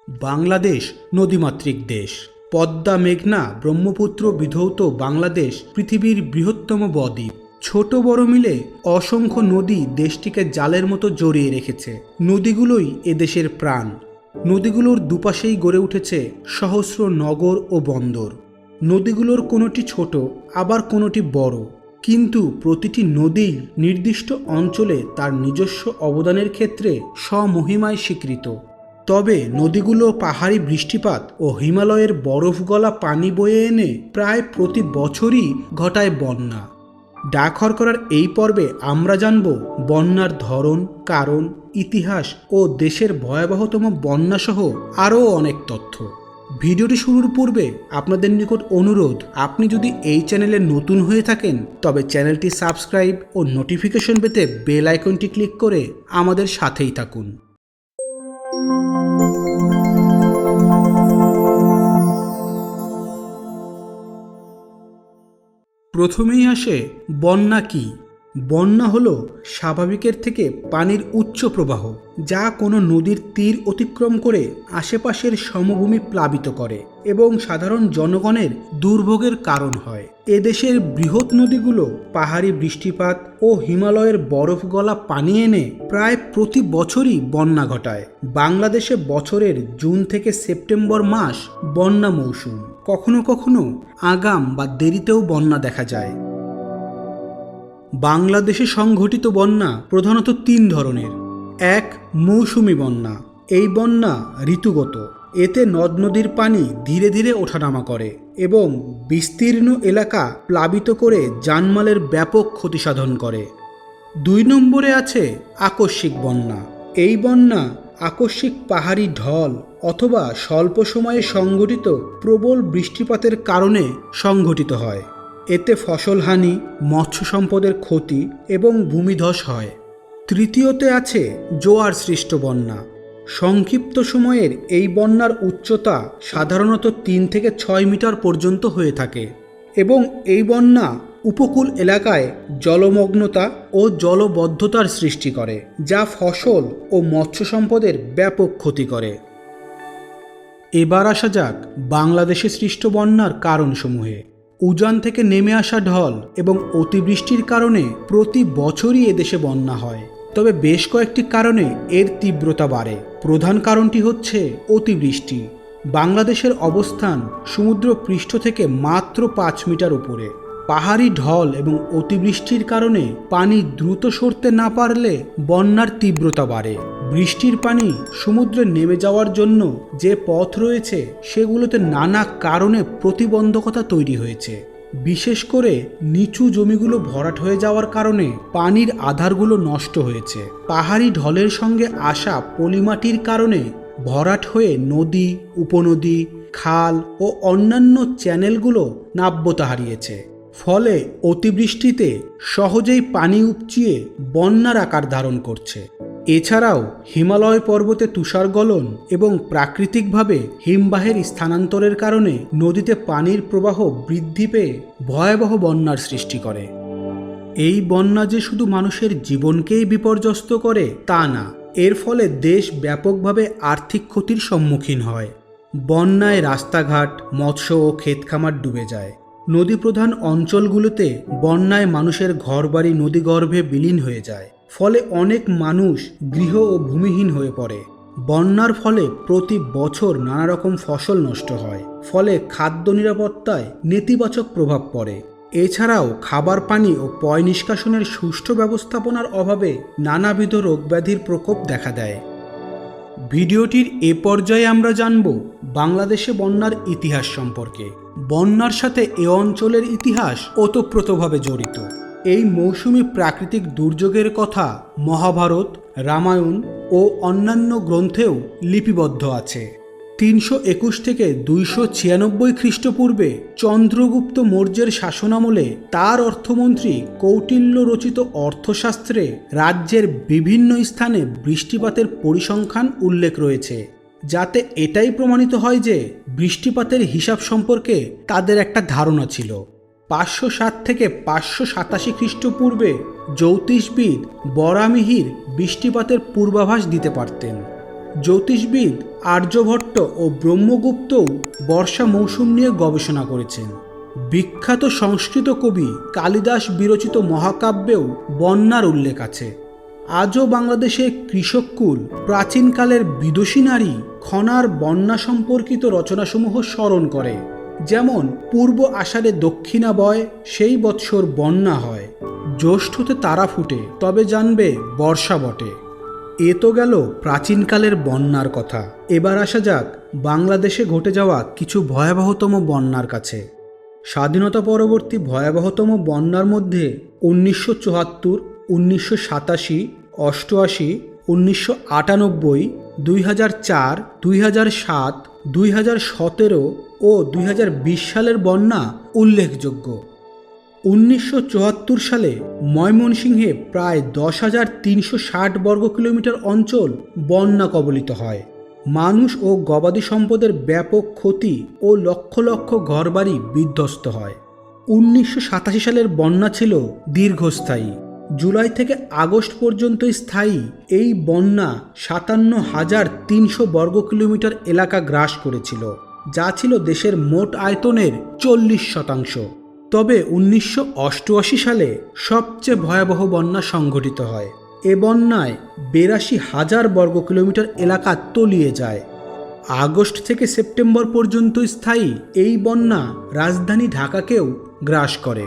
বাংলাদেশ নদীমাতৃক দেশ। পদ্মা, মেঘনা, ব্রহ্মপুত্র বিধৌত বাংলাদেশ পৃথিবীর বৃহত্তম বদ্বীপ। ছোট বড় মিলে অসংখ্য নদী দেশটিকে জালের মতো জড়িয়ে রেখেছে। নদীগুলোই এদেশের প্রাণ। নদীগুলোর দুপাশেই গড়ে উঠেছে সহস্র নগর ও বন্দর। নদীগুলোর কোনোটি ছোট, আবার কোনোটি বড়, কিন্তু প্রতিটি নদী নির্দিষ্ট অঞ্চলে তার নিজস্ব অবদানের ক্ষেত্রে স্বমহিমায় স্বীকৃত। তবে নদীগুলো পাহাড়ি বৃষ্টিপাত ও হিমালয়ের বরফ গলা পানি বয়ে এনে প্রায় প্রতি বছরই ঘটায় বন্যা। ডাকহরকরার এই পর্বে আমরা জানব বন্যার ধরন, কারণ, ইতিহাস ও দেশের ভয়াবহতম বন্যাসহ আরও অনেক তথ্য। ভিডিওটি শুরুর পূর্বে আপনাদের নিকট অনুরোধ, আপনি যদি এই চ্যানেলে নতুন হয়ে থাকেন তবে চ্যানেলটি সাবস্ক্রাইব ও নোটিফিকেশন পেতে বেল আইকনটি ক্লিক করে আমাদের সাথেই থাকুন। প্রথমেই আসে বন্যা কি। বন্যা হলো স্বাভাবিকের থেকে পানির উচ্চ প্রবাহ, যা কোনো নদীর তীর অতিক্রম করে আশেপাশের সমভূমি প্লাবিত করে এবং সাধারণ জনগণের দুর্ভোগের কারণ হয়। এদেশের বৃহৎ নদীগুলো পাহাড়ি বৃষ্টিপাত ও হিমালয়ের বরফ গলা পানি এনে প্রায় প্রতি বছরই বন্যা ঘটায়। বাংলাদেশে বছরের জুন থেকে সেপ্টেম্বর মাস বন্যা মৌসুম। কখনো কখনো আগাম বা দেরিতেও বন্যা দেখা যায়। বাংলাদেশে সংঘটিত বন্যা প্রধানত তিন ধরনের। এক, মৌসুমি বন্যা। এই বন্যা ঋতুগত। এতে নদ নদীর পানি ধীরে ধীরে ওঠানামা করে এবং বিস্তীর্ণ এলাকা প্লাবিত করে জানমালের ব্যাপক ক্ষতি সাধন করে। ২ নম্বরে আছে আকস্মিক বন্যা। এই বন্যা আকস্মিক পাহাড়ি ঢল অথবা স্বল্প সময়ে সংঘটিত প্রবল বৃষ্টিপাতের কারণে সংঘটিত হয়। এতে ফসলহানি, মৎস্য সম্পদের ক্ষতি এবং ভূমিধস হয়। তৃতীয়তে আছে জোয়ার সৃষ্ট বন্যা। সংক্ষিপ্ত সময়ের এই বন্যার উচ্চতা সাধারণত ৩ থেকে ৬ মিটার পর্যন্ত হয়ে থাকে এবং এই বন্যা উপকূল এলাকায় জলমগ্নতা ও জলবদ্ধতার সৃষ্টি করে, যা ফসল ও মৎস্য সম্পদের ব্যাপক ক্ষতি করে। এবার আসা যাক বাংলাদেশে সৃষ্ট বন্যার কারণসমূহে। উজান থেকে নেমে আসা ঢল এবং অতিবৃষ্টির কারণে প্রতি বছরই এদেশে বন্যা হয়, তবে বেশ কয়েকটি কারণে এর তীব্রতা বাড়ে। প্রধান কারণটি হচ্ছে অতিবৃষ্টি। বাংলাদেশের অবস্থান সমুদ্র পৃষ্ঠ থেকে মাত্র ৫ মিটার উপরে। পাহাড়ি ঢল এবং অতিবৃষ্টির কারণে পানি দ্রুত সরতে না পারলে বন্যার তীব্রতা বাড়ে। বৃষ্টির পানি সমুদ্রে নেমে যাওয়ার জন্য যে পথ রয়েছে সেগুলোতে নানা কারণে প্রতিবন্ধকতা তৈরি হয়েছে। বিশেষ করে নিচু জমিগুলো ভরাট হয়ে যাওয়ার কারণে পানির আধারগুলো নষ্ট হয়েছে। পাহাড়ি ঢলের সঙ্গে আসা পলিমাটির কারণে ভরাট হয়ে নদী, উপনদী, খাল ও অন্যান্য চ্যানেলগুলো নাব্যতা হারিয়েছে। ফলে অতিবৃষ্টিতে সহজেই পানি উপচিয়ে বন্যার আকার ধারণ করছে। এছাড়াও হিমালয় পর্বতে তুষার গলন এবং প্রাকৃতিকভাবে হিমবাহের স্থানান্তরের কারণে নদীতে পানির প্রবাহ বৃদ্ধি পেয়ে ভয়াবহ বন্যার সৃষ্টি করে। এই বন্যা যে শুধু মানুষের জীবনকেই বিপর্যস্ত করে তা না, এর ফলে দেশ ব্যাপকভাবে আর্থিক ক্ষতির সম্মুখীন হয়। বন্যায় রাস্তাঘাট, মৎস্য ও ক্ষেতখামার ডুবে যায়। নদী প্রধান অঞ্চলগুলোতে বন্যায় মানুষের ঘরবাড়ি নদীগর্ভে বিলীন হয়ে যায়। ফলে অনেক মানুষ গৃহ ও ভূমিহীন হয়ে পড়ে। বন্যার ফলে প্রতি বছর নানা রকম ফসল নষ্ট হয়, ফলে খাদ্য নিরাপত্তায় নেতিবাচক প্রভাব পড়ে। এছাড়াও খাবার পানি ও পয় নিষ্কাশনের সুষ্ঠু ব্যবস্থাপনার অভাবে নানাবিধ রোগব্যাধির প্রকোপ দেখা দেয়। ভিডিওটির এ পর্যায়ে আমরা জানব বাংলাদেশে বন্যার ইতিহাস সম্পর্কে। বন্যার সাথে এ অঞ্চলের ইতিহাস ওতপ্রোতভাবে জড়িত। এই মৌসুমী প্রাকৃতিক দুর্যোগের কথা মহাভারত, রামায়ণ ও অন্যান্য গ্রন্থেও লিপিবদ্ধ আছে। ৩২১ থেকে ২৯৬ খ্রিস্টপূর্বে চন্দ্রগুপ্ত মৌর্যের শাসনামলে তার অর্থমন্ত্রী কৌটিল্য রচিত অর্থশাস্ত্রে রাজ্যের বিভিন্ন স্থানে বৃষ্টিপাতের পরিসংখ্যান উল্লেখ রয়েছে, যাতে এটাই প্রমাণিত হয় যে বৃষ্টিপাতের হিসাব সম্পর্কে তাদের একটা ধারণা ছিল। ৫০৭ থেকে ৫৮৭ খ্রিস্টপূর্বে জ্যোতিষবিদ বরামিহির বৃষ্টিপাতের পূর্বাভাস দিতে পারতেন। জ্যোতিষবিদ আর্যভট্ট ও ব্রহ্মগুপ্তও বর্ষা মৌসুম নিয়ে গবেষণা করেছেন। বিখ্যাত সংস্কৃত কবি কালিদাস বিরচিত মহাকাব্যেও বন্যার উল্লেখ আছে। আজও বাংলাদেশে কৃষককুল প্রাচীনকালের বিদুষী নারী খনার বন্যা সম্পর্কিত রচনাসমূহ স্মরণ করে, যেমন পূর্ব আষাঢ়ে দক্ষিণা বয়, সেই বৎসর বন্যা হয়, জ্যৈষ্ঠতে তারা ফুটে, তবে জানবে বর্ষা বটে। এ তো গেল প্রাচীনকালের বন্যার কথা। এবার আসা যাক বাংলাদেশে ঘটে যাওয়া কিছু ভয়াবহতম বন্যার কাছে। স্বাধীনতা পরবর্তী ভয়াবহতম বন্যার মধ্যে 1974, 1987, 88, 1998, 2004, 2007, 2017 ও 2020 সালের বন্যা উল্লেখযোগ্য। 1974 সালে ময়মনসিংহে প্রায় 10,360 বর্গ কিলোমিটার অঞ্চল বন্যা কবলিত হয়। মানুষ ও গবাদি সম্পদের ব্যাপক ক্ষতি ও লক্ষ লক্ষ ঘরবাড়ি বিধ্বস্ত হয়। 1987 সালের বন্যা ছিল দীর্ঘস্থায়ী। জুলাই থেকে আগস্ট পর্যন্ত স্থায়ী এই বন্যা 57,300 বর্গ কিলোমিটার এলাকা গ্রাস করেছিল, যা ছিল দেশের মোট আয়তনের 40%। তবে 1988 সালে সবচেয়ে ভয়াবহ বন্যা সংঘটিত হয়। এ বন্যায় 82,000 বর্গ কিলোমিটার এলাকা তলিয়ে যায়। আগস্ট থেকে সেপ্টেম্বর পর্যন্ত স্থায়ী এই বন্যা রাজধানী ঢাকাকেও গ্রাস করে।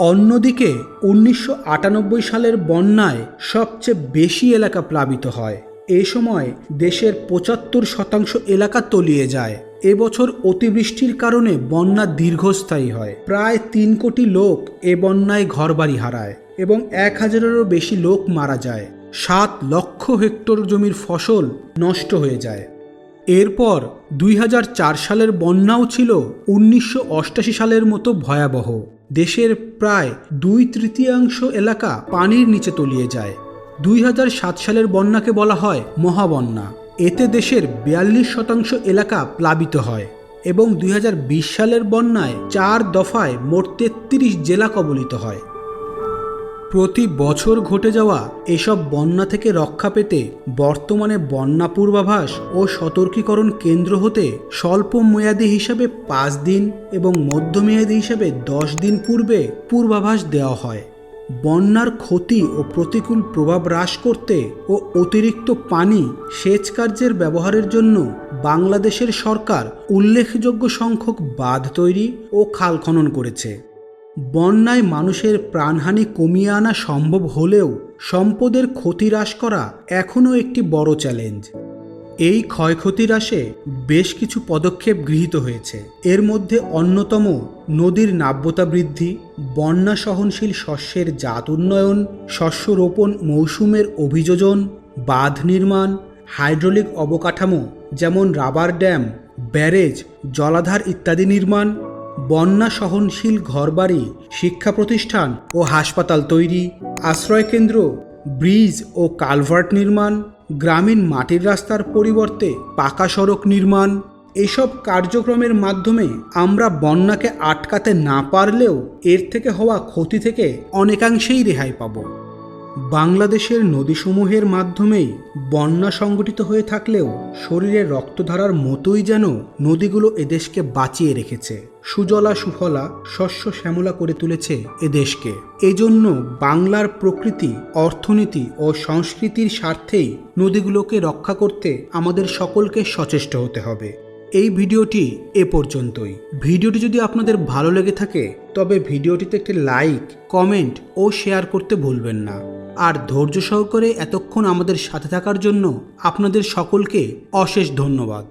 অন্যদিকে 1998 সালের বন্যায় সবচেয়ে বেশি এলাকা প্লাবিত হয়। এ সময় দেশের 75% এলাকা তলিয়ে যায়। এবছর অতিবৃষ্টির কারণে বন্যা দীর্ঘস্থায়ী হয়। প্রায় 3 কোটি লোক এ বন্যায় ঘরবাড়ি হারায় এবং 1,000-এরও বেশি লোক মারা যায়। 7 লক্ষ হেক্টর জমির ফসল নষ্ট হয়ে যায়। এরপর 2004 সালের বন্যাও ছিল 1988 সালের মতো ভয়াবহ। দেশের প্রায় 2/3 এলাকা পানির নিচে তলিয়ে যায়। 2007 সালের বন্যাকে বলা হয় মহাবন্যা। এতে দেশের 42% এলাকা প্লাবিত হয় এবং 2020 সালের বন্যায় 4 দফায় মোট 33 জেলা কবলিত হয়। প্রতি বছর ঘটে যাওয়া এসব বন্যা থেকে রক্ষা পেতে বর্তমানে বন্যা পূর্বাভাস ও সতর্কীকরণ কেন্দ্র হতে স্বল্প মেয়াদী হিসাবে 5 দিন এবং মধ্যমেয়াদী হিসাবে 10 দিন পূর্বে পূর্বাভাস দেওয়া হয়। বন্যার ক্ষতি ও প্রতিকূল প্রভাব হ্রাস করতে ও অতিরিক্ত পানি সেচ কার্যের ব্যবহারের জন্য বাংলাদেশের সরকার উল্লেখযোগ্য সংখ্যক বাঁধ তৈরি ও খাল খনন করেছে। বন্যায় মানুষের প্রাণহানি কমিয়ে আনা সম্ভব হলেও সম্পদের ক্ষতি হ্রাস করা এখনও একটি বড় চ্যালেঞ্জ। এই ক্ষয়ক্ষতি হ্রাসে বেশ কিছু পদক্ষেপ গৃহীত হয়েছে। এর মধ্যে অন্যতম নদীর নাব্যতা বৃদ্ধি, বন্যা সহনশীল শস্যের জাত উন্নয়ন, শস্য রোপণ মৌসুমের অভিযোজন, বাঁধ নির্মাণ, হাইড্রোলিক অবকাঠামো যেমন রাবার ড্যাম, ব্যারেজ, জলাধার ইত্যাদি নির্মাণ, বন্যা সহনশীল ঘরবাড়ি, শিক্ষা প্রতিষ্ঠান ও হাসপাতাল তৈরি, আশ্রয়কেন্দ্র, ব্রিজ ও কালভার্ট নির্মাণ, গ্রামীণ মাটির রাস্তার পরিবর্তে পাকা সড়ক নির্মাণ। এসব কার্যক্রমের মাধ্যমে আমরা বন্যাকে আটকাতে না পারলেও এর থেকে হওয়া ক্ষতি থেকে অনেকাংশেই রেহাই পাব। বাংলাদেশের নদীসমূহের মাধ্যমেই বন্যা সংগঠিত হয়ে থাকলেও শরীরে রক্তধারার মতোই যেন নদীগুলো এদেশকে বাঁচিয়ে রেখেছে, সুজলা সুফলা শস্য শ্যামলা করে তুলেছে এদেশকে। এজন্য বাংলার প্রকৃতি, অর্থনীতি ও সংস্কৃতির স্বার্থেই নদীগুলোকে রক্ষা করতে আমাদের সকলকে সচেষ্ট হতে হবে। এই ভিডিওটি এ পর্যন্তই। ভিডিওটি যদি আপনাদের ভালো লেগে থাকে তবে ভিডিওটিতে একটি লাইক, কমেন্ট ও শেয়ার করতে ভুলবেন না। আর ধৈর্য সহকারে এতক্ষণ আমাদের সাথে থাকার জন্য আপনাদের সকলকে অশেষ ধন্যবাদ।